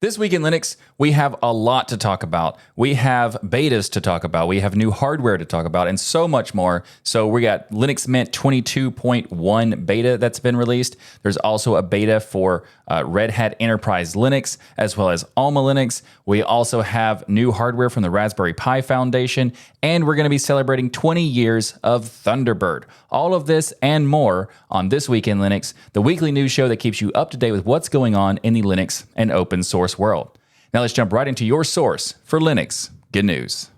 This week in Linux, we have a lot to talk about. We have betas to talk about. We have new hardware to talk about and so much more. So we got Linux Mint 22.1 beta that's been released. There's also a beta for Red Hat Enterprise Linux as well as AlmaLinux. We also have new hardware from the Raspberry Pi Foundation, and we're going to be celebrating 20 years of Thunderbird. All of this and more on This Week in Linux, the weekly news show that keeps you up to date with what's going on in the Linux and open source world. Now let's jump right into your source for Linux good news.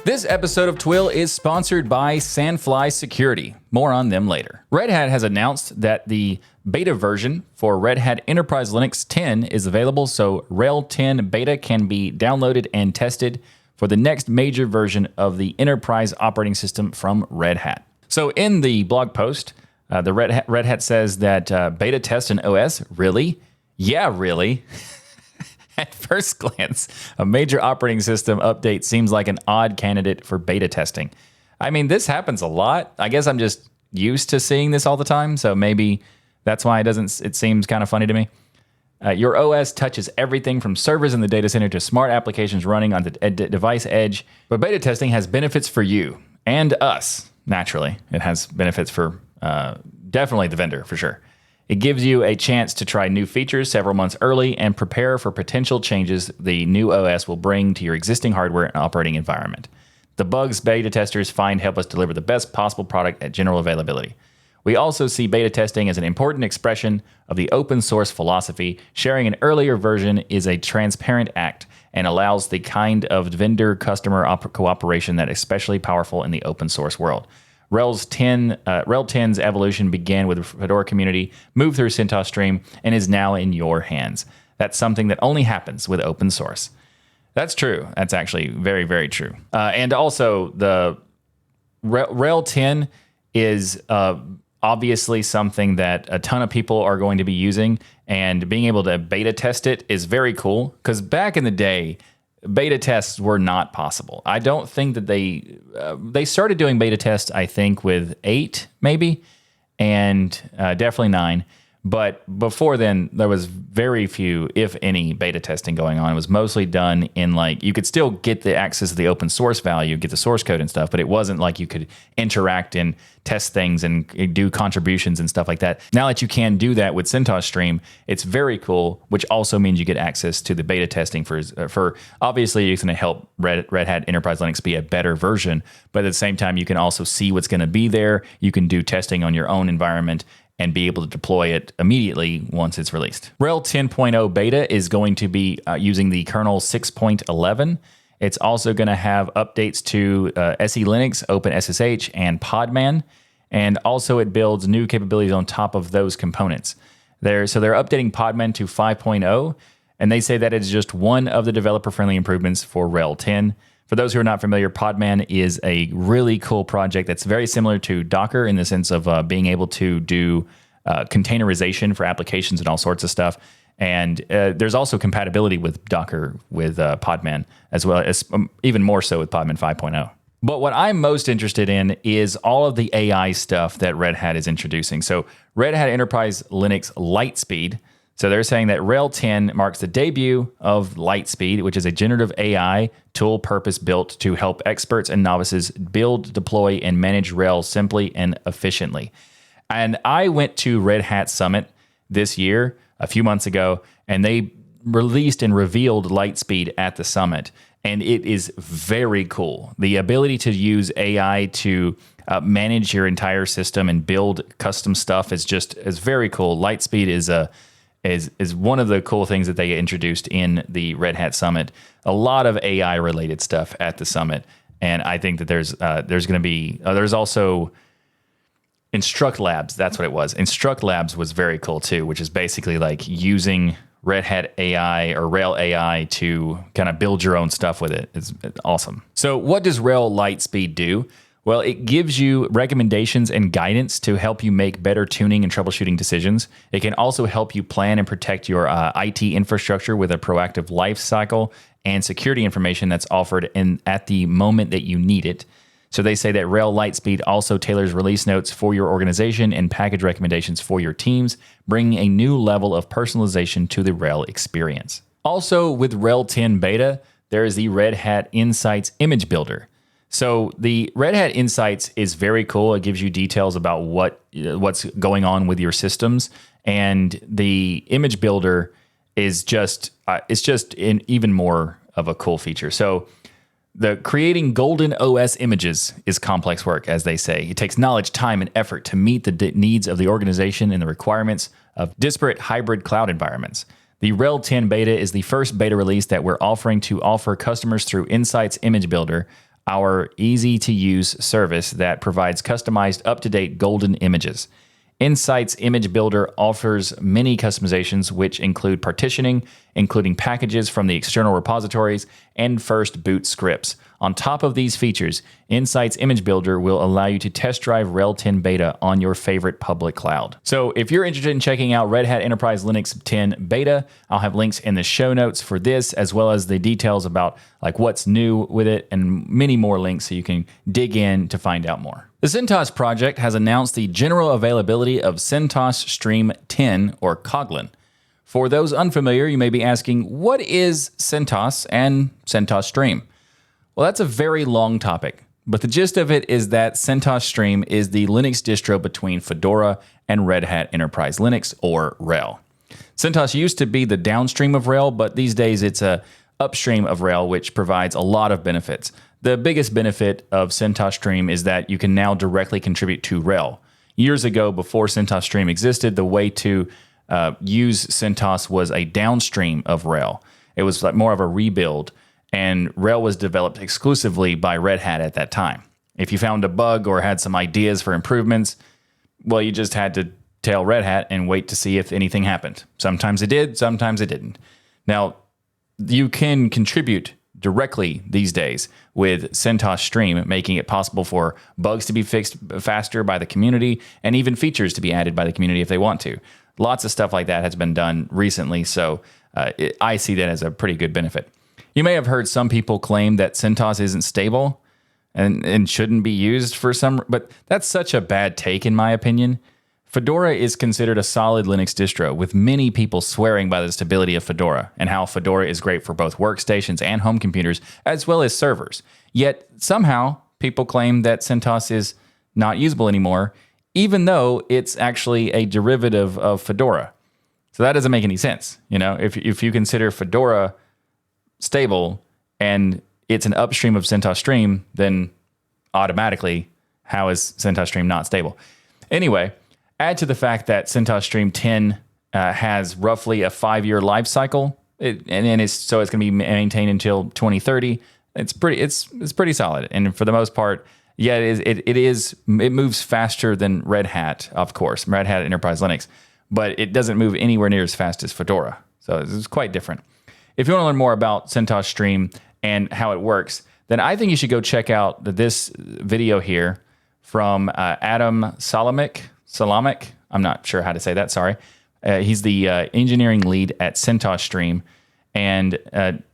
This episode of Twill is sponsored by Sandfly Security. More on them later. Red Hat has announced that the beta version for Red Hat Enterprise Linux 10 is available, so RHEL 10 beta can be downloaded and tested for the next major version of the enterprise operating system from Red Hat. So in the blog post, the Red Hat says that beta test an OS? Really? Yeah, really. At first glance, a major operating system update seems like an odd candidate for beta testing. I mean, this happens a lot. I guess I'm just used to seeing this all the time, so maybe that's why it seems kind of funny to me. Your OS touches everything from servers in the data center to smart applications running on the device edge, but beta testing has benefits for you and us. Naturally, it has benefits for definitely the vendor, for sure. It gives you a chance to try new features several months early and prepare for potential changes the new OS will bring to your existing hardware and operating environment. The bugs beta testers find help us deliver the best possible product at general availability. We also see beta testing as an important expression of the open source philosophy. Sharing an earlier version is a transparent act and allows the kind of vendor-customer cooperation that is especially powerful in the open source world. RHEL 10's evolution began with the Fedora community, moved through CentOS Stream, and is now in your hands. That's something that only happens with open source. That's true. That's actually very, very true. And also, the RHEL 10 is obviously something that a ton of people are going to be using, and being able to beta test it is very cool, because back in the day, beta tests were not possible. I don't think that they started doing beta tests, I think, with 8 maybe, and definitely 9. But before then, there was very few, if any, beta testing going on. It was mostly done in, like, you could still get the access to the open source value, get the source code and stuff, but it wasn't like you could interact and test things and do contributions and stuff like that. Now that you can do that with CentOS Stream, it's very cool, which also means you get access to the beta testing for obviously it's going to help Red Hat Enterprise Linux be a better version, but at the same time, you can also see what's going to be there. You can do testing on your own environment and be able to deploy it immediately once it's released. RHEL 10.0 beta is going to be using the kernel 6.11. It's also going to have updates to SE Linux, OpenSSH, and Podman, and also it builds new capabilities on top of those components. They're updating Podman to 5.0, and they say that it's just one of the developer-friendly improvements for RHEL 10. For those who are not familiar, Podman is a really cool project that's very similar to Docker in the sense of being able to do containerization for applications and all sorts of stuff. And there's also compatibility with Docker with Podman, as well as even more so with Podman 5.0. But what I'm most interested in is all of the AI stuff that Red Hat is introducing. So Red Hat Enterprise Linux Lightspeed. So they're saying that RHEL 10 marks the debut of Lightspeed, which is a generative AI tool purpose-built to help experts and novices build, deploy, and manage RHEL simply and efficiently. And I went to Red Hat Summit this year, a few months ago, and they released and revealed Lightspeed at the summit. And it is very cool. The ability to use AI to manage your entire system and build custom stuff is very cool. Lightspeed is one of the cool things that they introduced in the Red Hat Summit. A lot of AI related stuff at the summit, and I think that there's going to be there's also Instruct Labs. That's what it was. Instruct Labs was very cool too, which is basically like using Red Hat AI or RHEL AI to kind of build your own stuff with it. It's awesome. So what does RHEL Lightspeed do? Well, it gives you recommendations and guidance to help you make better tuning and troubleshooting decisions. It can also help you plan and protect your IT infrastructure with a proactive life cycle and security information that's offered at the moment that you need it. So they say that RHEL Lightspeed also tailors release notes for your organization and package recommendations for your teams, bringing a new level of personalization to the RHEL experience. Also with RHEL 10 Beta, there is the Red Hat Insights Image Builder. So the Red Hat Insights is very cool. It gives you details about what's going on with your systems, and the Image Builder is just even more of a cool feature. So the creating golden OS images is complex work, as they say. It takes knowledge, time, and effort to meet the needs of the organization and the requirements of disparate hybrid cloud environments. The RHEL 10 Beta is the first beta release that we're offering to offer customers through Insights Image Builder, our easy-to-use service that provides customized, up-to-date golden images. Insights Image Builder offers many customizations, which include partitioning, including packages from the external repositories, and first boot scripts. On top of these features, Insights Image Builder will allow you to test drive RHEL 10 Beta on your favorite public cloud. So if you're interested in checking out Red Hat Enterprise Linux 10 Beta, I'll have links in the show notes for this, as well as the details about like what's new with it and many more links so you can dig in to find out more. The CentOS project has announced the general availability of CentOS Stream 10, or Kotlin. For those unfamiliar, you may be asking, what is CentOS and CentOS Stream? Well, that's a very long topic, but the gist of it is that CentOS Stream is the Linux distro between Fedora and Red Hat Enterprise Linux, or RHEL. CentOS used to be the downstream of RHEL, but these days it's a upstream of RHEL, which provides a lot of benefits. The biggest benefit of CentOS Stream is that you can now directly contribute to RHEL. Years ago, before CentOS Stream existed, the way to use CentOS was a downstream of RHEL. It was like more of a rebuild, and RHEL was developed exclusively by Red Hat at that time. If you found a bug or had some ideas for improvements, well, you just had to tell Red Hat and wait to see if anything happened. Sometimes it did, sometimes it didn't. Now, you can contribute directly these days with CentOS Stream, making it possible for bugs to be fixed faster by the community and even features to be added by the community if they want to. Lots of stuff like that has been done recently, so I see that as a pretty good benefit. You may have heard some people claim that CentOS isn't stable and shouldn't be used for some, but that's such a bad take in my opinion. Fedora is considered a solid Linux distro, with many people swearing by the stability of Fedora and how Fedora is great for both workstations and home computers, as well as servers. Yet somehow people claim that CentOS is not usable anymore, even though it's actually a derivative of Fedora. So that doesn't make any sense. You know, if you consider Fedora stable and it's an upstream of CentOS Stream, then automatically, how is CentOS Stream not stable? Anyway, add to the fact that CentOS Stream 10 has roughly a 5-year life cycle, so it's going to be maintained until 2030. It's pretty solid, and for the most part, yeah, it moves faster than Red Hat, of course, Red Hat Enterprise Linux, but it doesn't move anywhere near as fast as Fedora. So it's quite different. If you want to learn more about CentOS Stream and how it works, then I think you should go check out this video here from Adam Salamick. I'm not sure how to say that, sorry. He's the engineering lead at CentOS Stream, and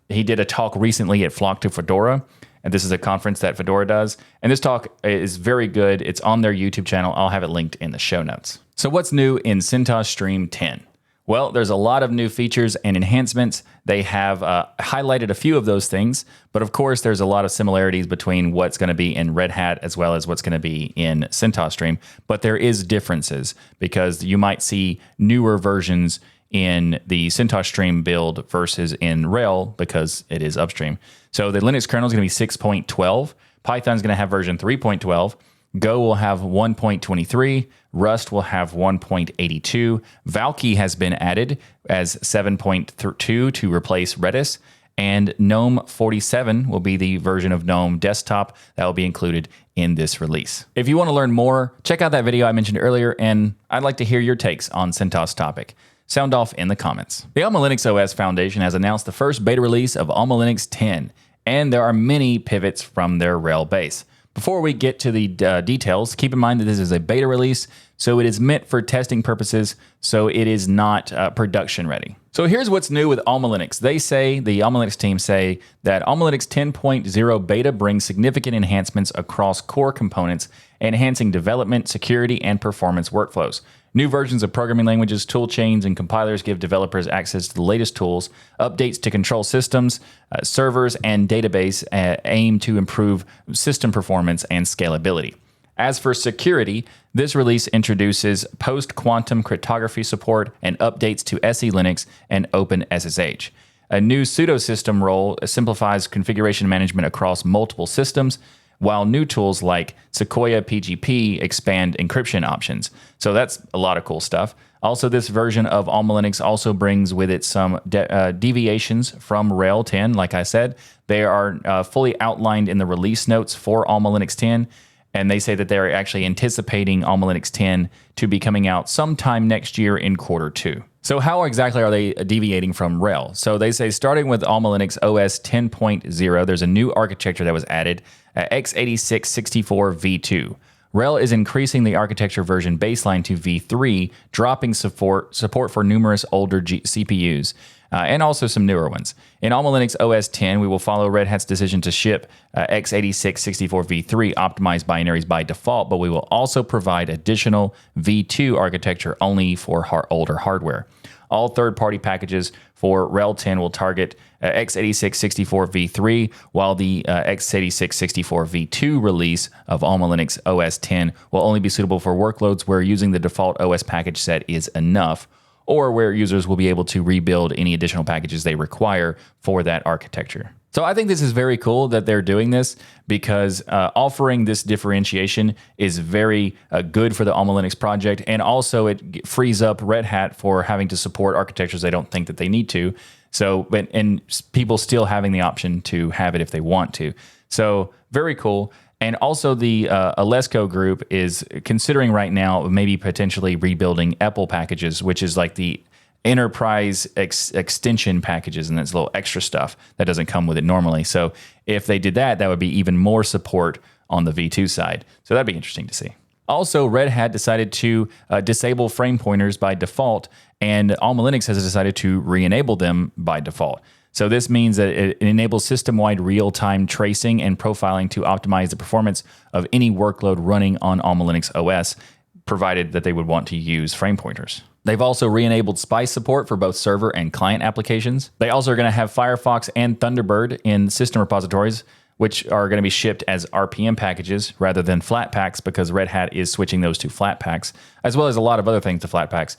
he did a talk recently at Flock to Fedora, and this is a conference that Fedora does, and this talk is very good. It's on their YouTube channel. I'll have it linked in the show notes. So what's new in CentOS Stream 10? Well, there's a lot of new features and enhancements. They have highlighted a few of those things, but of course, there's a lot of similarities between what's going to be in Red Hat as well as what's going to be in CentOS Stream, but there is differences because you might see newer versions in the CentOS Stream build versus in RHEL because it is upstream. So the Linux kernel is going to be 6.12. Python is going to have version 3.12. Go will have 1.23, Rust will have 1.82, Valkey has been added as 7.2 to replace Redis, and GNOME 47 will be the version of GNOME Desktop that will be included in this release. If you want to learn more, check out that video I mentioned earlier, and I'd like to hear your takes on CentOS topic. Sound off in the comments. The AlmaLinux OS Foundation has announced the first beta release of AlmaLinux 10, and there are many pivots from their RHEL base. Before we get to the details, keep in mind that this is a beta release, so it is meant for testing purposes, so it is not production ready. So here's what's new with AlmaLinux. The AlmaLinux team say that AlmaLinux 10.0 beta brings significant enhancements across core components, enhancing development, security, and performance workflows. New versions of programming languages, tool chains, and compilers give developers access to the latest tools. Updates to control systems, servers, and database aim to improve system performance and scalability. As for security, this release introduces post-quantum cryptography support and updates to SE Linux and OpenSSH. A new pseudo-system role simplifies configuration management across multiple systems, while new tools like Sequoia PGP expand encryption options. So that's a lot of cool stuff. Also, this version of AlmaLinux also brings with it some deviations from RHEL 10. Like I said, they are fully outlined in the release notes for AlmaLinux 10, and they say that they're actually anticipating AlmaLinux 10 to be coming out sometime next year in Q2. So how exactly are they deviating from RHEL? So they say starting with AlmaLinux OS 10.0, there's a new architecture that was added, x86 64 v2. RHEL is increasing the architecture version baseline to v3, dropping support for numerous older CPUs, and also some newer ones. In AlmaLinux OS 10, we will follow Red Hat's decision to ship x86 64 v3 optimized binaries by default, but we will also provide additional v2 architecture only for older hardware. All third-party packages for RHEL 10 will target x86 64 v3, while the x86 64 v2 release of AlmaLinux OS 10 will only be suitable for workloads where using the default OS package set is enough, or where users will be able to rebuild any additional packages they require for that architecture. So I think this is very cool that they're doing this, because offering this differentiation is very good for the AlmaLinux project, and also it frees up Red Hat for having to support architectures they don't think that they need to. So, and people still having the option to have it if they want to. So very cool. And also the Alesco group is considering right now maybe potentially rebuilding EPEL packages, which is like the enterprise extension packages, and that's a little extra stuff that doesn't come with it normally. So if they did that, that would be even more support on the V2 side. So that'd be interesting to see. Also, Red Hat decided to disable frame pointers by default, and AlmaLinux has decided to re-enable them by default. So this means that it enables system-wide real-time tracing and profiling to optimize the performance of any workload running on AlmaLinux OS, provided that they would want to use frame pointers. They've also re-enabled SPICE support for both server and client applications. They also are going to have Firefox and Thunderbird in system repositories, which are going to be shipped as RPM packages rather than Flatpaks, because Red Hat is switching those to Flatpaks, as well as a lot of other things to Flatpaks,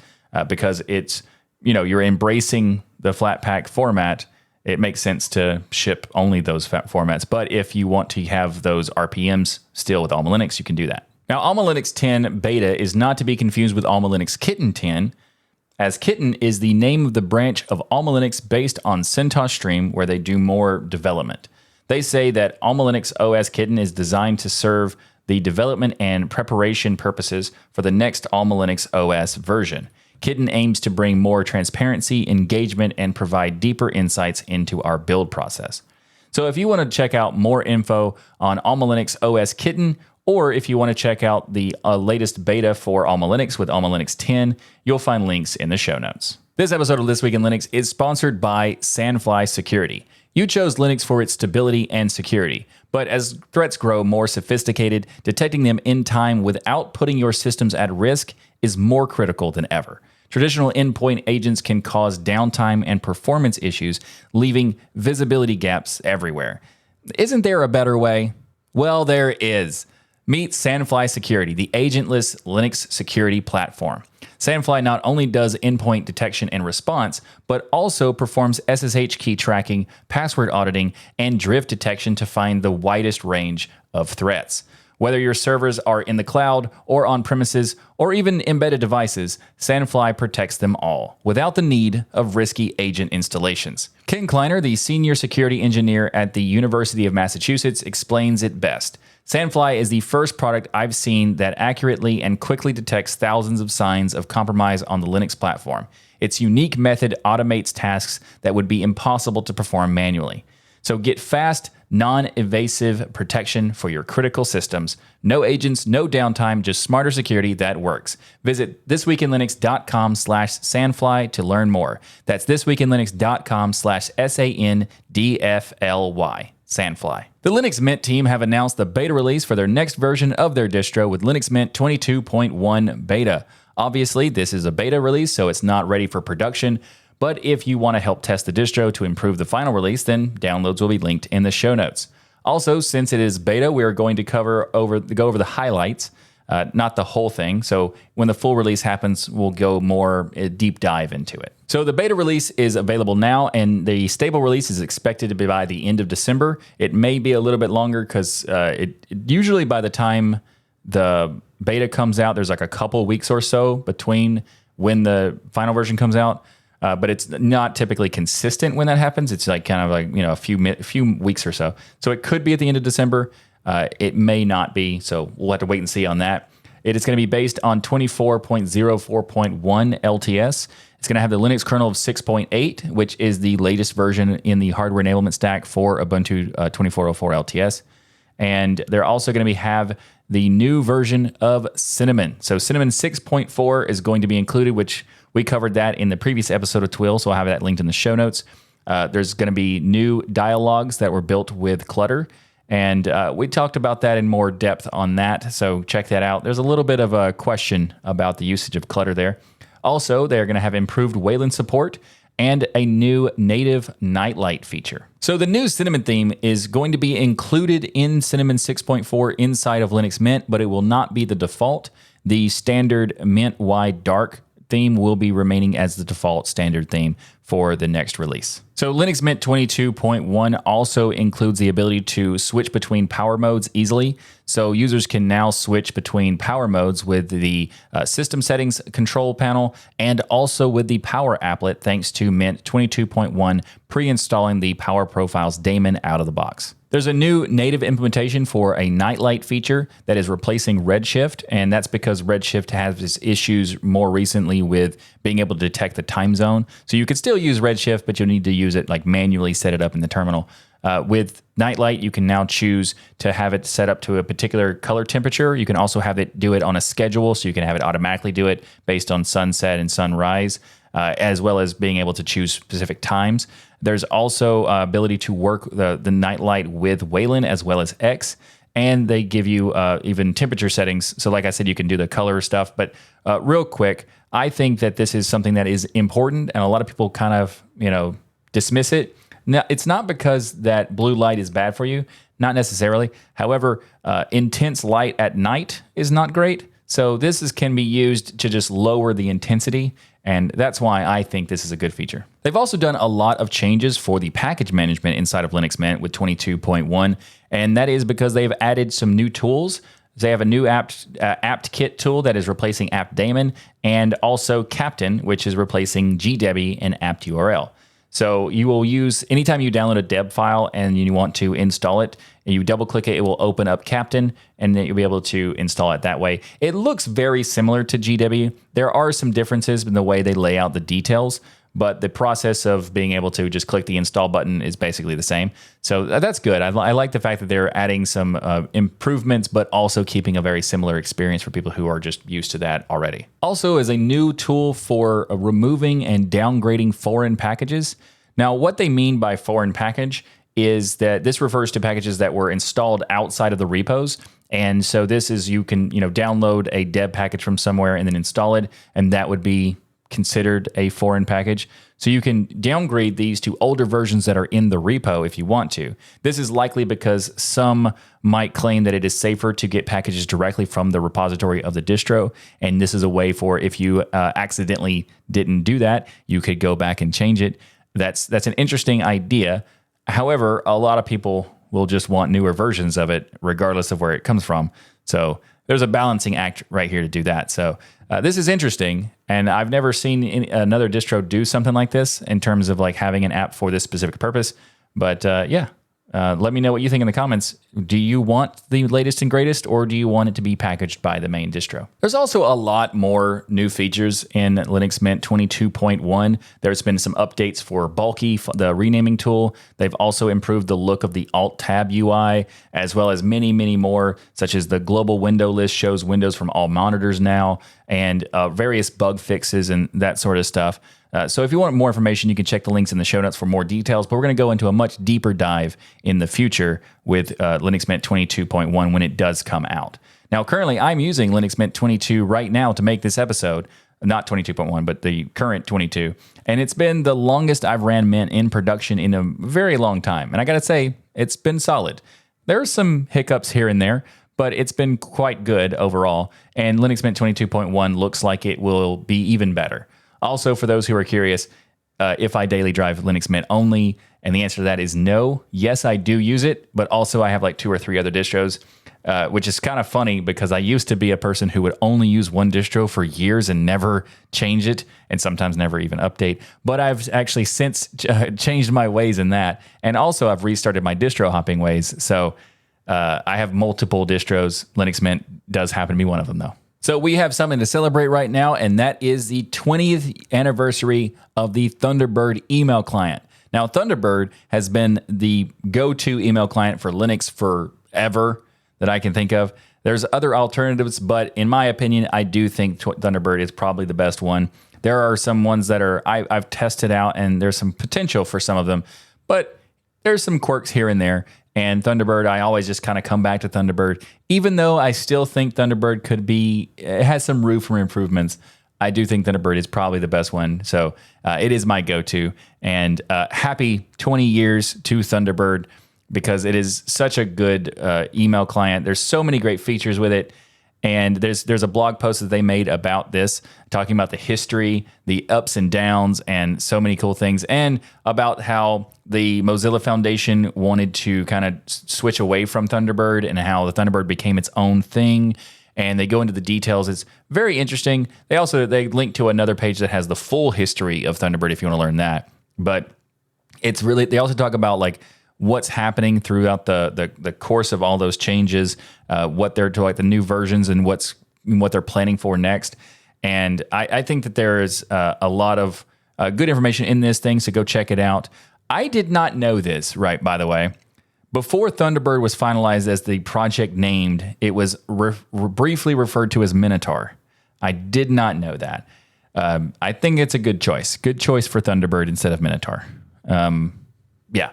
because it's, you're embracing the Flatpak format. It makes sense to ship only those formats. But if you want to have those RPMs still with AlmaLinux, you can do that. Now, AlmaLinux 10 beta is not to be confused with AlmaLinux Kitten 10, as Kitten is the name of the branch of AlmaLinux based on CentOS Stream, where they do more development. They say that AlmaLinux OS Kitten is designed to serve the development and preparation purposes for the next AlmaLinux OS version. Kitten aims to bring more transparency, engagement, and provide deeper insights into our build process. So if you want to check out more info on AlmaLinux OS Kitten, or if you want to check out the latest beta for AlmaLinux with AlmaLinux 10, you'll find links in the show notes. This episode of This Week in Linux is sponsored by Sandfly Security. You chose Linux for its stability and security, but as threats grow more sophisticated, detecting them in time without putting your systems at risk is more critical than ever. Traditional endpoint agents can cause downtime and performance issues, leaving visibility gaps everywhere. Isn't there a better way? Well, there is. Meet Sandfly Security, the agentless Linux security platform. Sandfly not only does endpoint detection and response, but also performs SSH key tracking, password auditing, and drift detection to find the widest range of threats. Whether your servers are in the cloud or on premises or even embedded devices, Sandfly protects them all without the need of risky agent installations. Ken Kleiner, the senior security engineer at the University of Massachusetts, explains it best. Sandfly is the first product I've seen that accurately and quickly detects thousands of signs of compromise on the Linux platform. Its unique method automates tasks that would be impossible to perform manually. So get fast, non-invasive protection for your critical systems. No agents, no downtime, just smarter security that works. Visit thisweekinlinux.com/sandfly to learn more. That's thisweekinlinux.com/SANDFLY. Sandfly. The Linux Mint team have announced the beta release for their next version of their distro with Linux Mint 22.1 beta. Obviously, this is a beta release, so it's not ready for production. But if you want to help test the distro to improve the final release, then downloads will be linked in the show notes. Also, since it is beta, we are going to go over the highlights, not the whole thing. So when the full release happens, we'll go more deep dive into it. So the beta release is available now, and the stable release is expected to be by the end of December. It may be a little bit longer because usually by the time the beta comes out, there's like a couple weeks or so between when the final version comes out. But it's not typically consistent when that happens. It's like kind of like, a few weeks or so. So it could be at the end of December. It may not be. So we'll have to wait and see on that. It is going to be based on 24.04.1 LTS. It's going to have the Linux kernel of 6.8, which is the latest version in the hardware enablement stack for Ubuntu 24.04 LTS. And they're also going to have the new version of Cinnamon. So Cinnamon 6.4 is going to be included, which we covered that in the previous episode of Twill, so I'll have that linked in the show notes. There's going to be new dialogues that were built with Clutter, and we talked about that in more depth on that, so check that out. There's a little bit of a question about the usage of Clutter there. Also, they're going to have improved Wayland support and a new native nightlight feature. So the new Cinnamon theme is going to be included in Cinnamon 6.4 inside of Linux Mint, but it will not be the default. The standard Mint wide dark theme will be remaining as the default standard theme for the next release. So Linux Mint 22.1 also includes the ability to switch between power modes easily. So users can now switch between power modes with the system settings control panel and also with the power applet thanks to Mint 22.1 pre-installing the power profiles daemon out of the box. There's a new native implementation for a nightlight feature that is replacing Redshift, and that's because Redshift has issues more recently with being able to detect the time zone. So you could still use Redshift, but you'll need to use it like manually set it up in the terminal. With Nightlight, you can now choose to have it set up to a particular color temperature. You can also have it do it on a schedule, so you can have it automatically do it based on sunset and sunrise, as well as being able to choose specific times. There's also ability to work the Nightlight with Wayland as well as X, and they give you even temperature settings. So like I said, you can do the color stuff, but real quick, I think that this is something that is important, and a lot of people kind of, dismiss it. Now, it's not because that blue light is bad for you, not necessarily. However, intense light at night is not great. So this can be used to just lower the intensity, and that's why I think this is a good feature. They've also done a lot of changes for the package management inside of Linux Mint with 22.1, and that is because they've added some new tools. They have a new apt-kit tool that is replacing apt-daemon, and also Captain, which is replacing gdebi and apt-url. So you will use, anytime you download a deb file and you want to install it, and you double click it, it will open up Captain, and then you'll be able to install it that way. It looks very similar to gdebi. There are some differences in the way they lay out the details, but the process of being able to just click the install button is basically the same. So that's good. I like the fact that they're adding some improvements, but also keeping a very similar experience for people who are just used to that already. Also is a new tool for removing and downgrading foreign packages. Now, what they mean by foreign package is that this refers to packages that were installed outside of the repos. And so this is, you can download a deb package from somewhere and then install it, and that would be considered a foreign package. So you can downgrade these to older versions that are in the repo if you want to. This is likely because some might claim that it is safer to get packages directly from the repository of the distro, and this is a way for, if you accidentally didn't do that, you could go back and change it. That's an interesting idea. However, a lot of people will just want newer versions of it regardless of where it comes from. So there's a balancing act right here to do that. So this is interesting, and I've never seen another distro do something like this in terms of like having an app for this specific purpose. But yeah, Let me know what you think in the comments. Do you want the latest and greatest, or do you want it to be packaged by the main distro? There's also a lot more new features in Linux Mint 22.1. There's been some updates for Bulky, the renaming tool. They've also improved the look of the Alt-Tab UI, as well as many, many more, such as the global window list shows windows from all monitors now, and various bug fixes and that sort of stuff. So if you want more information, you can check the links in the show notes for more details, but we're going to go into a much deeper dive in the future with Linux Mint 22.1 when it does come out. Now, currently, I'm using Linux Mint 22 right now to make this episode, not 22.1, but the current 22, and it's been the longest I've ran Mint in production in a very long time, and I got to say, it's been solid. There are some hiccups here and there, but it's been quite good overall, and Linux Mint 22.1 looks like it will be even better. Also, for those who are curious, if I daily drive Linux Mint only, and the answer to that is no. Yes, I do use it, but also I have like 2 or 3 other distros, which is kind of funny because I used to be a person who would only use one distro for years and never change it, and sometimes never even update. But I've actually since changed my ways in that, and also I've restarted my distro hopping ways. So I have multiple distros. Linux Mint does happen to be one of them, though. So we have something to celebrate right now, and that is the 20th anniversary of the Thunderbird email client. Now, Thunderbird has been the go-to email client for Linux forever that I can think of. There's other alternatives, but in my opinion, I do think Thunderbird is probably the best one. There are some ones that I've tested out, and there's some potential for some of them, but there's some quirks here and there. And Thunderbird, I always just kind of come back to Thunderbird, even though I still think Thunderbird it has some room for improvements. I do think Thunderbird is probably the best one. So it is my go-to. And happy 20 years to Thunderbird, because it is such a good email client. There's so many great features with it. And there's a blog post that they made about this, talking about the history, the ups and downs, and so many cool things, and about how the Mozilla Foundation wanted to kind of switch away from Thunderbird and how the Thunderbird became its own thing. And they go into the details. It's very interesting. They link to another page that has the full history of Thunderbird if you want to learn that. But it's really, they also talk about like what's happening throughout the course of all those changes, what they're to like the new versions and what they're planning for next. And I think that there is a lot of good information in this thing, so go check it out. I did not know this, right, by the way. Before Thunderbird was finalized as the project named, it was briefly referred to as Minotaur. I did not know that. I think it's a good choice. Good choice for Thunderbird instead of Minotaur. Yeah.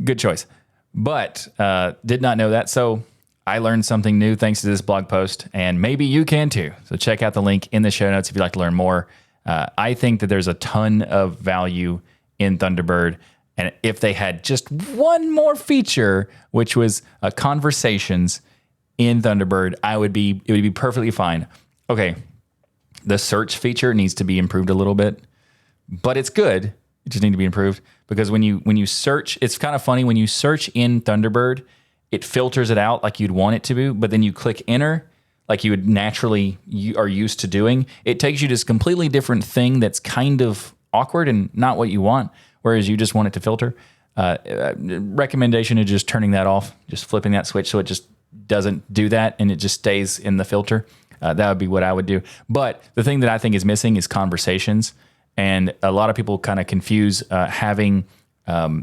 Good choice. But did not know that. So I learned something new thanks to this blog post, and maybe you can too. So check out the link in the show notes if you'd like to learn more. I think that there's a ton of value in Thunderbird, and if they had just one more feature, which was conversations in Thunderbird, it would be perfectly fine. Okay, the search feature needs to be improved a little bit, but it's good. It just needs to be improved, because when you search, it's kind of funny. When you search in Thunderbird, it filters it out like you'd want it to be, but then you click enter like you would naturally are used to doing. It takes you to this completely different thing that's kind of awkward and not what you want, whereas you just want it to filter. Recommendation is just turning that off, just flipping that switch so it just doesn't do that and it just stays in the filter. That would be what I would do. But the thing that I think is missing is conversations. And a lot of people kind of confuse having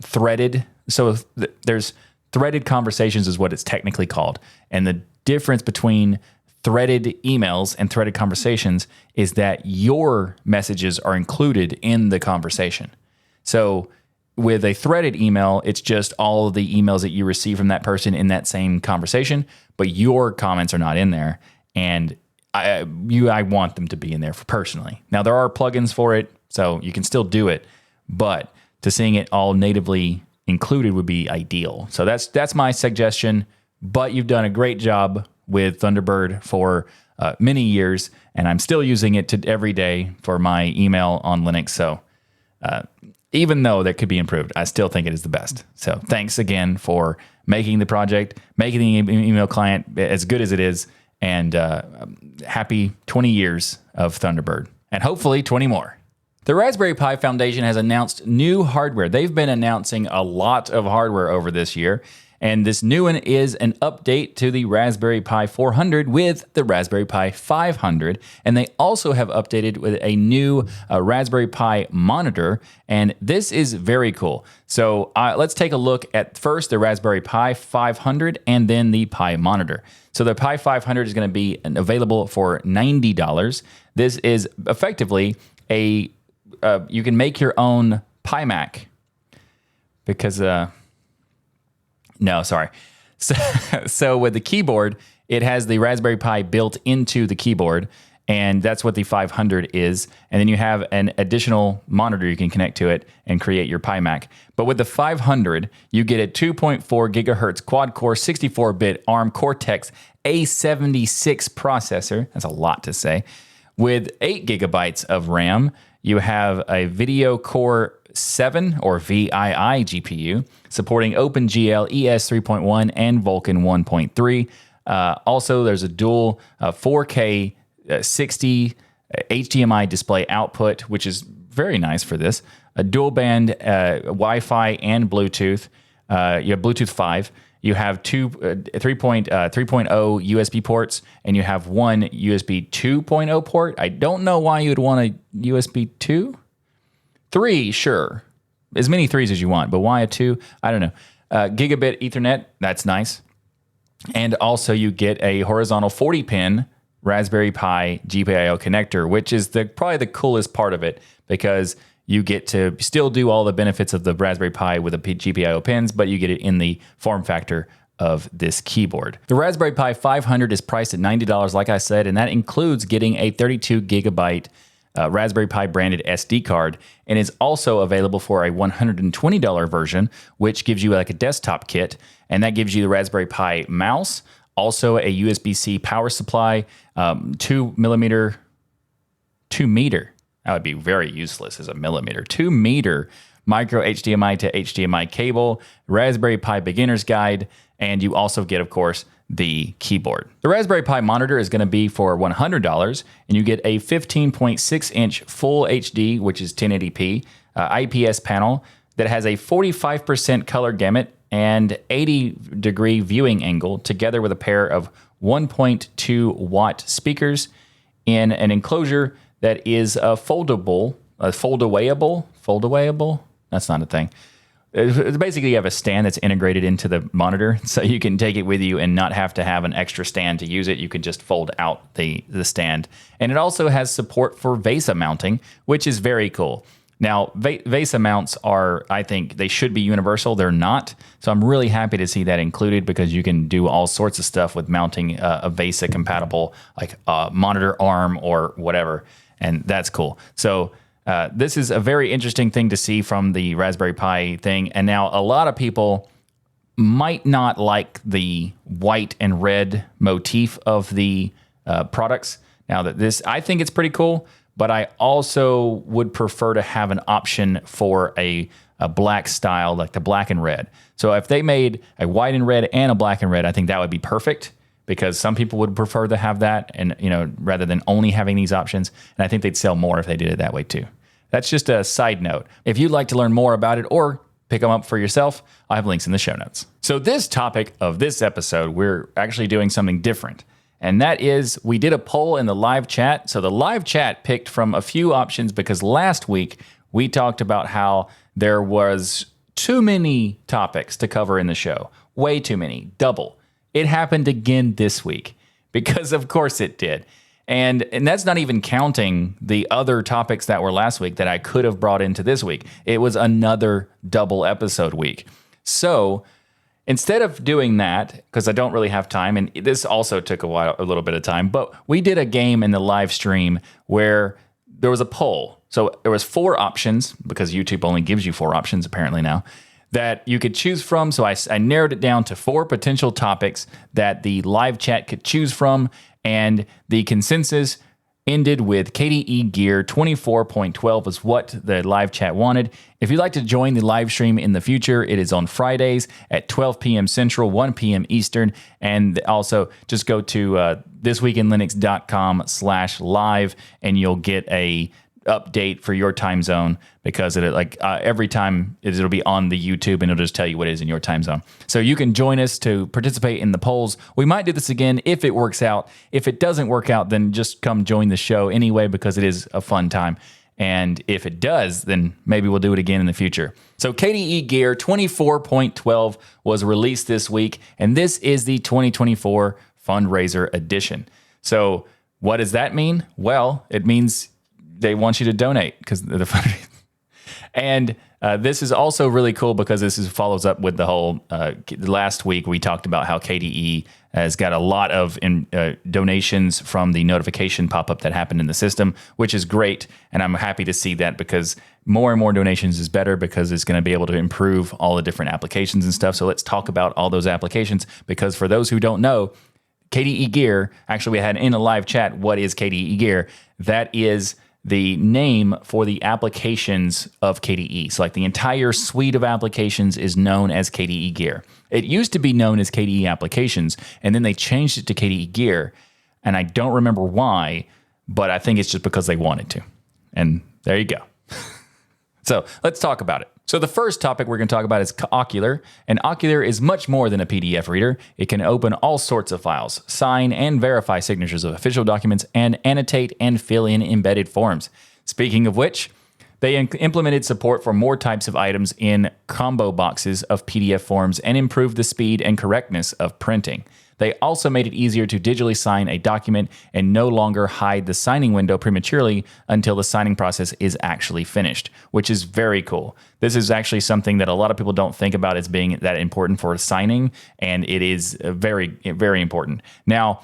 threaded. So there's threaded conversations is what it's technically called. And the difference between threaded emails and threaded conversations is that your messages are included in the conversation. So with a threaded email, it's just all of the emails that you receive from that person in that same conversation, but your comments are not in there. And I want them to be in there personally. Now, there are plugins for it, so you can still do it, but to seeing it all natively included would be ideal. So that's my suggestion, but you've done a great job with Thunderbird for many years, and I'm still using it every day for my email on Linux. So even though that could be improved, I still think it is the best. So thanks again for making the project, making the email client as good as it is, and happy 20 years of Thunderbird, and hopefully 20 more. The Raspberry Pi Foundation has announced new hardware. They've been announcing a lot of hardware over this year, and this new one is an update to the Raspberry Pi 400 with the Raspberry Pi 500, and they also have updated with a new Raspberry Pi monitor, and this is very cool. So let's take a look at first the Raspberry Pi 500 and then the Pi monitor. So the Pi 500 is going to be available for $90. This is effectively you can make your own Pi Mac because no, sorry. So with the keyboard, it has the Raspberry Pi built into the keyboard, and that's what the 500 is. And then you have an additional monitor you can connect to it and create your Pi Mac. But with the 500, you get a 2.4 gigahertz quad-core 64-bit ARM Cortex A76 processor. That's a lot to say. With 8 gigabytes of RAM, you have a Video Core 7 or VII GPU supporting OpenGL ES 3.1 and Vulkan 1.3. Also, there's a dual 4K 60 HDMI display output, which is very nice for this. A dual band Wi-Fi and Bluetooth. You have Bluetooth 5. You have 3.0 USB ports, and you have one USB 2.0 port. I don't know why you would want a USB 2. 3, sure. As many 3s as you want, but why a 2? I don't know. Gigabit Ethernet, that's nice. And also you get a horizontal 40-pin Raspberry Pi GPIO connector, which is probably the coolest part of it because you get to still do all the benefits of the Raspberry Pi with the GPIO pins, but you get it in the form factor of this keyboard. The Raspberry Pi 500 is priced at $90, like I said, and that includes getting a 32 gigabyte Raspberry Pi branded SD card, and is also available for a $120 version, which gives you like a desktop kit, and that gives you the Raspberry Pi mouse, also a USB-C power supply, 2 meter. That would be very useless as a millimeter. 2 meter micro HDMI to HDMI cable, Raspberry Pi beginner's guide, and you also get, of course, the keyboard. The Raspberry Pi monitor is going to be for $100, and you get a 15.6-inch Full HD, which is 1080p, IPS panel that has a 45% color gamut and 80-degree viewing angle, together with a pair of 1.2-watt speakers in an enclosure that is foldawayable. That's not a thing. It's basically, you have a stand that's integrated into the monitor, so you can take it with you and not have to have an extra stand to use it. You can just fold out the stand. And it also has support for VESA mounting, which is very cool. Now, VESA mounts I think they should be universal. They're not. So I'm really happy to see that included because you can do all sorts of stuff with mounting a VESA compatible, like monitor arm or whatever. And that's cool. So this is a very interesting thing to see from the Raspberry Pi thing. And now a lot of people might not like the white and red motif of the products. Now that I think it's pretty cool, but I also would prefer to have an option for a black style, like the black and red. So if they made a white and red and a black and red, I think that would be perfect, because some people would prefer to have that, and rather than only having these options. And I think they'd sell more if they did it that way too. That's just a side note. If you'd like to learn more about it or pick them up for yourself, I have links in the show notes. So this topic of this episode, we're actually doing something different. And that is, we did a poll in the live chat. So the live chat picked from a few options because last week we talked about how there was too many topics to cover in the show. Way too many, double. It happened again this week because of course it did. And that's not even counting the other topics that were last week that I could have brought into this week. It was another double episode week. So instead of doing that, because I don't really have time, and this also took a little bit of time, but we did a game in the live stream where there was a poll. So there was 4 options, because YouTube only gives you 4 options apparently now, that you could choose from. So I narrowed it down to 4 potential topics that the live chat could choose from. And the consensus ended with KDE Gear 24.12 is what the live chat wanted. If you'd like to join the live stream in the future, it is on Fridays at 12 p.m. Central, 1 p.m. Eastern. And also just go to thisweekinlinux.com/live and you'll get a update for your time zone because every time it'll be on the YouTube and it'll just tell you what is in your time zone. So you can join us to participate in the polls. We might do this again if it works out. If it doesn't work out, then just come join the show anyway because it is a fun time. And if it does, then maybe we'll do it again in the future. So KDE Gear 24.12 was released this week, and this is the 2024 Fundraiser Edition. So what does that mean? Well, it means they want you to donate because the fundraiser. And this is also really cool because follows up with the whole, last week we talked about how KDE has got a lot of donations from the notification pop-up that happened in the system, which is great. And I'm happy to see that because more and more donations is better because it's going to be able to improve all the different applications and stuff. So let's talk about all those applications because for those who don't know, KDE Gear, actually we had in a live chat, what is KDE Gear? That is the name for the applications of KDE. So like the entire suite of applications is known as KDE Gear. It used to be known as KDE Applications, and then they changed it to KDE Gear. And I don't remember why, but I think it's just because they wanted to. And there you go. So let's talk about it. So the first topic we're going to talk about is Ocular, and Ocular is much more than a PDF reader. It can open all sorts of files, sign and verify signatures of official documents, and annotate and fill in embedded forms. Speaking of which, they implemented support for more types of items in combo boxes of PDF forms and improved the speed and correctness of printing. They also made it easier to digitally sign a document and no longer hide the signing window prematurely until the signing process is actually finished, which is very cool. This is actually something that a lot of people don't think about as being that important for signing, and it is very, very important. Now,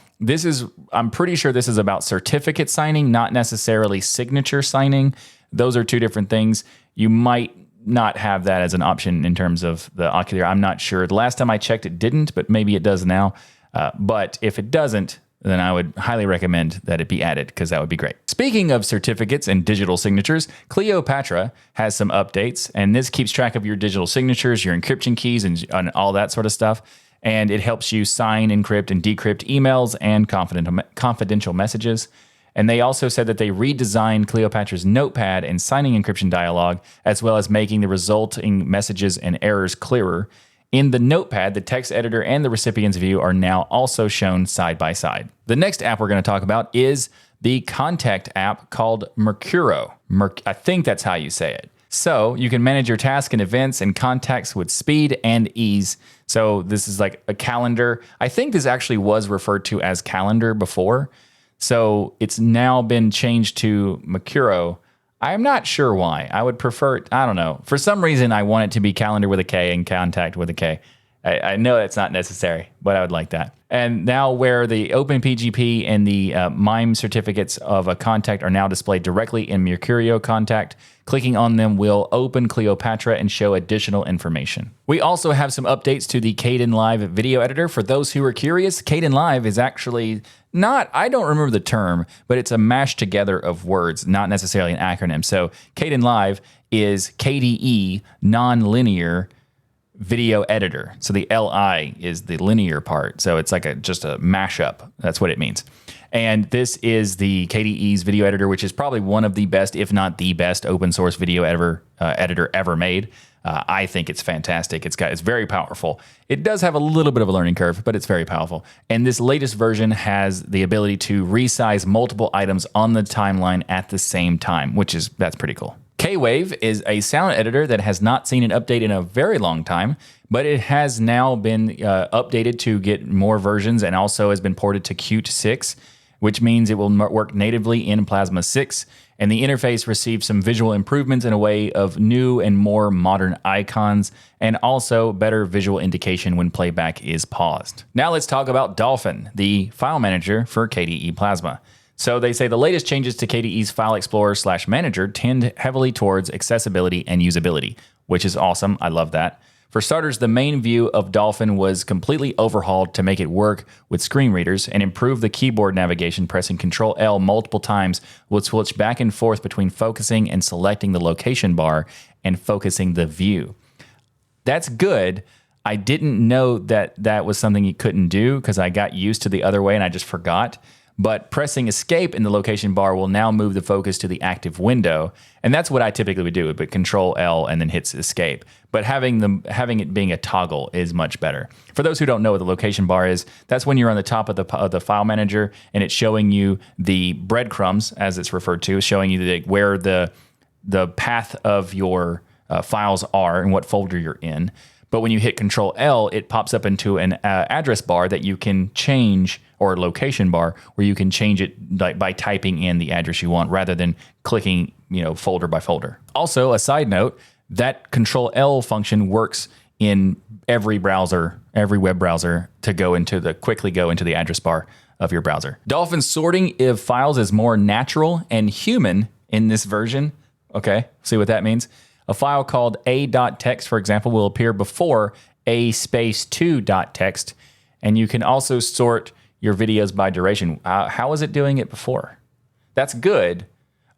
I'm pretty sure this is about certificate signing, not necessarily signature signing. Those are two different things. You might not have that as an option in terms of the Ocular. I'm not sure. The last time I checked, it didn't, but maybe it does now. But if it doesn't, then I would highly recommend that it be added because that would be great. Speaking of certificates and digital signatures, Cleopatra has some updates, and this keeps track of your digital signatures, your encryption keys, and all that sort of stuff. And it helps you sign, encrypt, and decrypt emails and confidential messages. And they also said that they redesigned Cleopatra's notepad and signing encryption dialog, as well as making the resulting messages and errors clearer. In the notepad, the text editor and the recipient's view are now also shown side by side. The next app we're going to talk about is the contact app called Mercuro. I think that's how you say it. So you can manage your tasks and events and contacts with speed and ease. So this is like a calendar. I think this actually was referred to as calendar before. So it's now been changed to Mercuro. I'm not sure why. I would prefer, I don't know. For some reason, I want it to be calendar with a K and contact with a K. I know that's not necessary, but I would like that. And now where the OpenPGP and the MIME certificates of a contact are now displayed directly in Mercuro Contact, clicking on them will open Cleopatra and show additional information. We also have some updates to the Kdenlive video editor. For those who are curious, Kdenlive is actually I don't remember the term, but it's a mash together of words, not necessarily an acronym. So Kdenlive is KDE Nonlinear Video Editor. So the LI is the linear part. So it's like just a mashup. That's what it means. And this is the KDE's video editor, which is probably one of the best, if not the best, open source video editor ever made. I think it's fantastic. It's very powerful. It does have a little bit of a learning curve, but it's very powerful. And this latest version has the ability to resize multiple items on the timeline at the same time, that's pretty cool. Kwave is a sound editor that has not seen an update in a very long time, but it has now been updated to get more versions and also has been ported to Qt 6, which means it will work natively in Plasma 6. And the interface received some visual improvements in a way of new and more modern icons, and also better visual indication when playback is paused. Now let's talk about Dolphin, the file manager for KDE Plasma. So they say the latest changes to KDE's File Explorer/Manager tend heavily towards accessibility and usability, which is awesome. I love that. For starters, the main view of Dolphin was completely overhauled to make it work with screen readers and improve the keyboard navigation. Pressing Ctrl-L multiple times will switch back and forth between focusing and selecting the location bar and focusing the view. That's good. I didn't know that was something you couldn't do because I got used to the other way and I just forgot. but pressing escape in the location bar will now move the focus to the active window. And that's what I typically would do, but Control L and then hits escape. But having it being a toggle is much better. For those who don't know what the location bar is, that's when you're on the top of the file manager and it's showing you the breadcrumbs, as it's referred to, showing you where the path of your files are and what folder you're in. But when you hit Control L, it pops up into an address bar that you can change, or location bar where you can change it by typing in the address you want rather than clicking, folder by folder. Also, a side note, that Control L function works in every browser, every web browser, to quickly go into the address bar of your browser. Dolphin sorting of files is more natural and human in this version. Okay, see what that means? A file called a.txt, for example, will appear before a_2.txt, and you can also sort your videos by duration. How is it doing it before? That's good.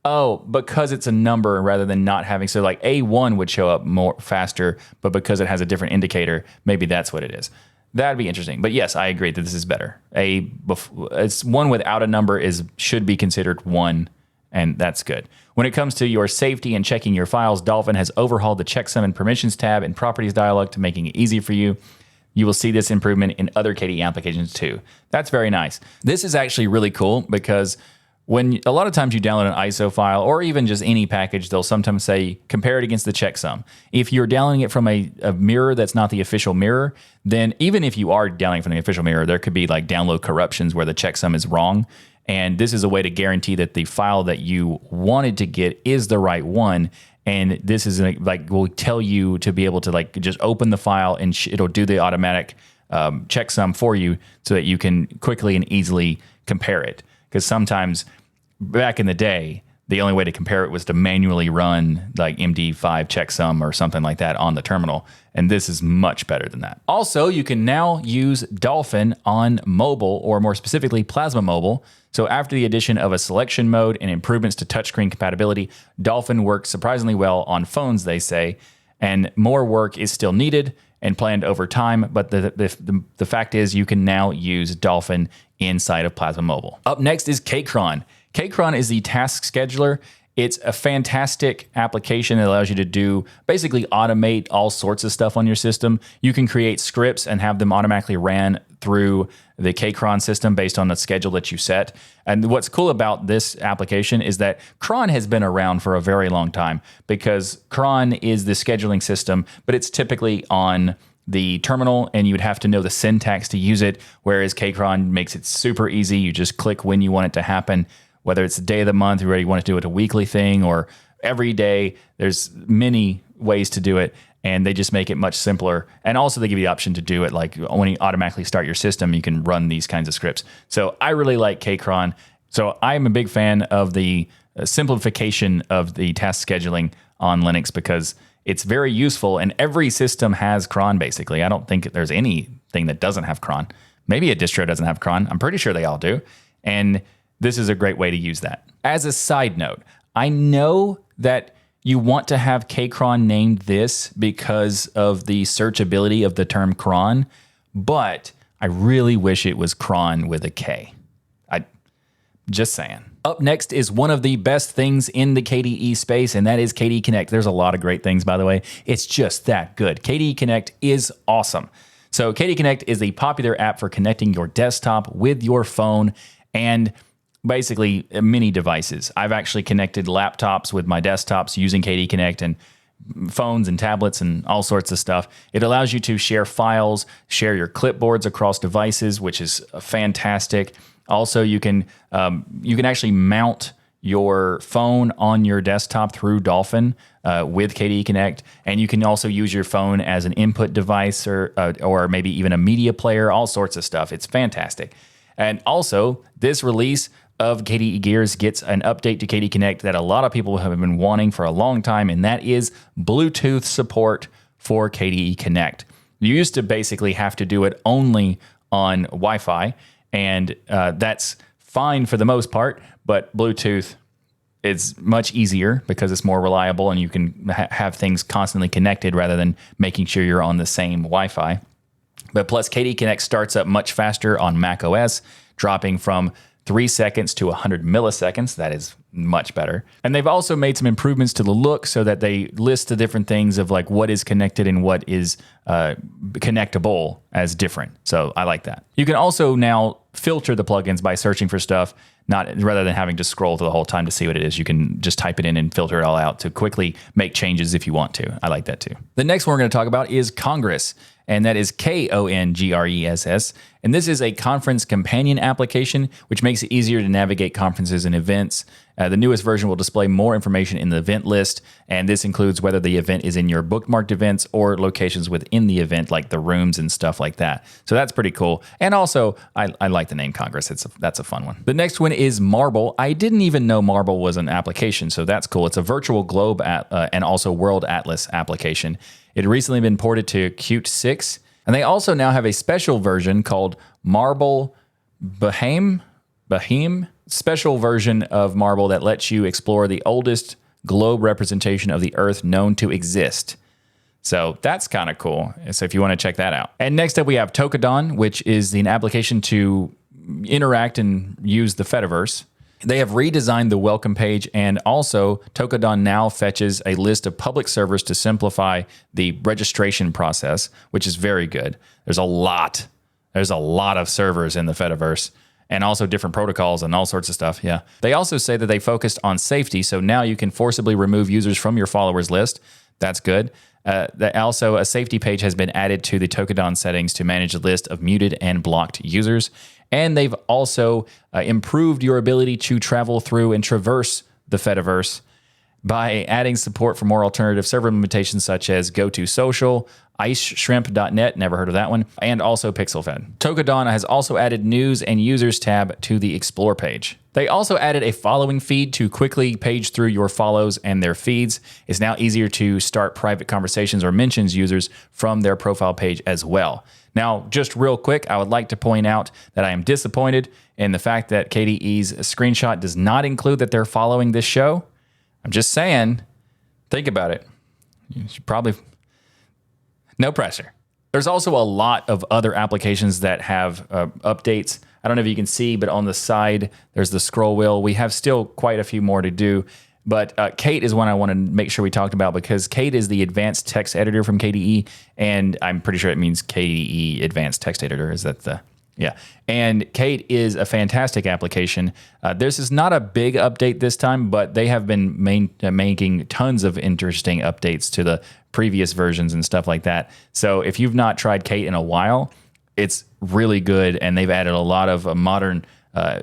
Oh, because it's a number rather than not having, so like A1 would show up more faster, but because it has a different indicator, maybe that's what it is. That'd be interesting. But yes, I agree that this is better. It's one without a number should be considered one, and that's good. When it comes to your safety and checking your files, Dolphin has overhauled the checksum and permissions tab and properties dialog to making it easy for you. You will see this improvement in other KDE applications too. That's very nice. This is actually really cool because when a lot of times you download an ISO file or even just any package, they'll sometimes say compare it against the checksum. If you're downloading it from a mirror that's not the official mirror, then even if you are downloading from the official mirror, there could be like download corruptions where the checksum is wrong. And this is a way to guarantee that the file that you wanted to get is the right one. And this is will tell you to be able to just open the file and it'll do the automatic checksum for you so that you can quickly and easily compare it. Because sometimes back in the day, the only way to compare it was to manually run like MD5 checksum or something like that on the terminal. And this is much better than that. Also, you can now use Dolphin on mobile, or more specifically Plasma Mobile. So after the addition of a selection mode and improvements to touchscreen compatibility, Dolphin works surprisingly well on phones, they say, and more work is still needed and planned over time. But the fact is you can now use Dolphin inside of Plasma Mobile. Up next is Kcron. Kcron is the task scheduler. It's a fantastic application that allows you to basically automate all sorts of stuff on your system. You can create scripts and have them automatically ran through the Kcron system based on the schedule that you set. And what's cool about this application is that cron has been around for a very long time, because cron is the scheduling system, but it's typically on the terminal and you would have to know the syntax to use it, whereas Kcron makes it super easy. You just click when you want it to happen, whether it's the day of the month, or you want to do it a weekly thing or every day. There's many ways to do it, and they just make it much simpler. And also they give you the option to do it like when you automatically start your system, you can run these kinds of scripts. So I really like Kcron. So I'm a big fan of the simplification of the task scheduling on Linux, because it's very useful, and every system has cron basically. I don't think there's anything that doesn't have cron. Maybe a distro doesn't have cron. I'm pretty sure they all do. And this is a great way to use that. As a side note, I know that you want to have Kcron named this because of the searchability of the term cron, but I really wish it was cron with a K. Just saying. Up next is one of the best things in the KDE space, and that is KDE Connect. There's a lot of great things, by the way. It's just that good. KDE Connect is awesome. So KDE Connect is a popular app for connecting your desktop with your phone and basically many devices. I've actually connected laptops with my desktops using KDE Connect, and phones and tablets and all sorts of stuff. It allows you to share files, share your clipboards across devices, which is fantastic. Also, you can actually mount your phone on your desktop through Dolphin with KDE Connect, and you can also use your phone as an input device or maybe even a media player, all sorts of stuff. It's fantastic. And also, this release of KDE Gears gets an update to KDE Connect that a lot of people have been wanting for a long time, and that is Bluetooth support for KDE Connect. You used to basically have to do it only on Wi-Fi, and that's fine for the most part, but Bluetooth is much easier because it's more reliable, and you can have things constantly connected rather than making sure you're on the same Wi-Fi. But plus, KDE Connect starts up much faster on Mac OS, dropping from 3 seconds to 100 milliseconds. That is much better. And they've also made some improvements to the look so that they list the different things of like what is connected and what is connectable as different. So I like that. You can also now filter the plugins by searching for stuff, rather than having to scroll through the whole time to see what it is. You can just type it in and filter it all out to quickly make changes if you want to. I like that too. The next one we're going to talk about is Congress, and that is Kongres. And this is a conference companion application, which makes it easier to navigate conferences and events. The newest version will display more information in the event list, and this includes whether the event is in your bookmarked events or locations within the event, like the rooms and stuff like that. So that's pretty cool. And also, I like the name Congress. That's a fun one. The next one is Marble. I didn't even know Marble was an application, so that's cool. It's a virtual globe and also World Atlas application. It had recently been ported to Qt 6, and they also now have a special version called Marble Bohème, special version of Marble that lets you explore the oldest globe representation of the Earth known to exist. So that's kind of cool. So if you want to check that out. And next up we have Tokadon, which is an application to interact and use the Fediverse. They have redesigned the welcome page, and also Tokadon now fetches a list of public servers to simplify the registration process, which is very good. There's a lot of servers in the Fediverse, and also different protocols and all sorts of stuff. Yeah. They also say that they focused on safety, so now you can forcibly remove users from your followers list. That's good. Also, a safety page has been added to the Tokadon settings to manage a list of muted and blocked users. And they've also improved your ability to travel through and traverse the Fediverse by adding support for more alternative server implementations such as GoToSocial, IceShrimp.net, never heard of that one, and also PixelFed. Tokadon has also added News and Users tab to the Explore page. They also added a following feed to quickly page through your follows and their feeds. It's now easier to start private conversations or mentions users from their profile page as well. Now, just real quick, I would like to point out that I am disappointed in the fact that KDE's screenshot does not include that they're following this show. I'm just saying, think about it. You should probably... No pressure. There's also a lot of other applications that have updates. I don't know if you can see, but on the side, there's the scroll wheel. We have still quite a few more to do. But Kate is one I want to make sure we talked about, because Kate is the advanced text editor from KDE, and I'm pretty sure it means KDE Advanced Text Editor. Is that the... Yeah. And Kate is a fantastic application. This is not a big update this time, but they have been making tons of interesting updates to the previous versions and stuff like that. So if you've not tried Kate in a while, it's really good. And they've added a lot of modern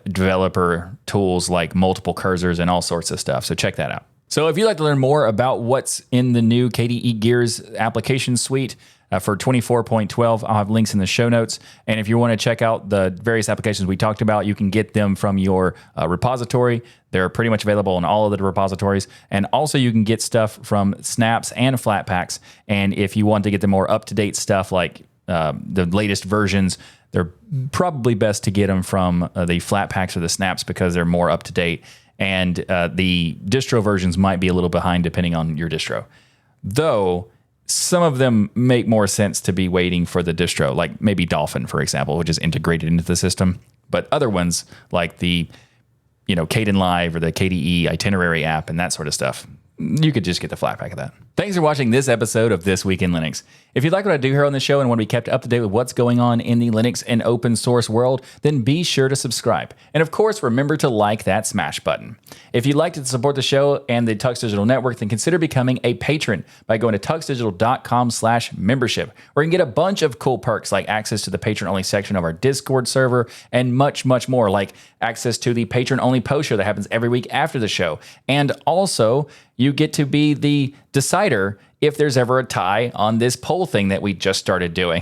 developer tools like multiple cursors and all sorts of stuff. So check that out. So if you'd like to learn more about what's in the new KDE Gears application suite, for 24.12, I'll have links in the show notes. And if you want to check out the various applications we talked about, you can get them from your repository. They're pretty much available in all of the repositories. And also you can get stuff from snaps and Flatpaks. And if you want to get the more up-to-date stuff like the latest versions, they're probably best to get them from the Flatpaks or the snaps because they're more up-to-date. And the distro versions might be a little behind depending on your distro. Though... some of them make more sense to be waiting for the distro, like maybe Dolphin, for example, which is integrated into the system. But other ones, like the, Kdenlive or the KDE Itinerary app and that sort of stuff, you could just get the Flatpak of that. Thanks for watching this episode of This Week in Linux. If you like what I do here on the show and want to be kept up to date with what's going on in the Linux and open source world, then be sure to subscribe. And of course, remember to like that smash button. If you'd like to support the show and the Tux Digital Network, then consider becoming a patron by going to tuxdigital.com/membership, where you can get a bunch of cool perks like access to the patron-only section of our Discord server and much, much more, like access to the patron-only post show that happens every week after the show. And also, you get to be the decider if there's ever a tie on this poll thing that we just started doing.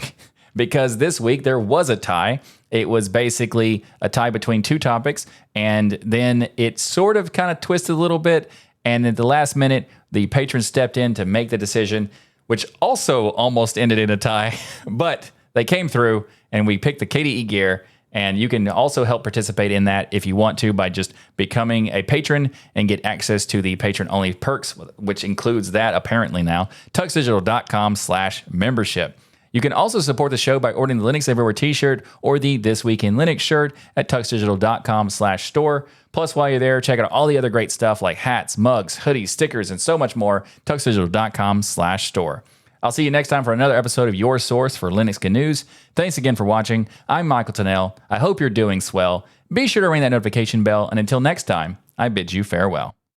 Because this week there was a tie. It was basically a tie between two topics, and then it sort of kind of twisted a little bit, and at the last minute, the patron stepped in to make the decision, which also almost ended in a tie, but they came through, and we picked the KDE Gear. And you can also help participate in that if you want to by just becoming a patron and get access to the patron-only perks, which includes that apparently now, tuxdigital.com/membership. You can also support the show by ordering the Linux Everywhere t-shirt or the This Week in Linux shirt at tuxdigital.com/store. Plus, while you're there, check out all the other great stuff like hats, mugs, hoodies, stickers, and so much more, tuxdigital.com/store. I'll see you next time for another episode of your source for Linux Good News. Thanks again for watching. I'm Michael Tennell. I hope you're doing swell. Be sure to ring that notification bell, and until next time, I bid you farewell.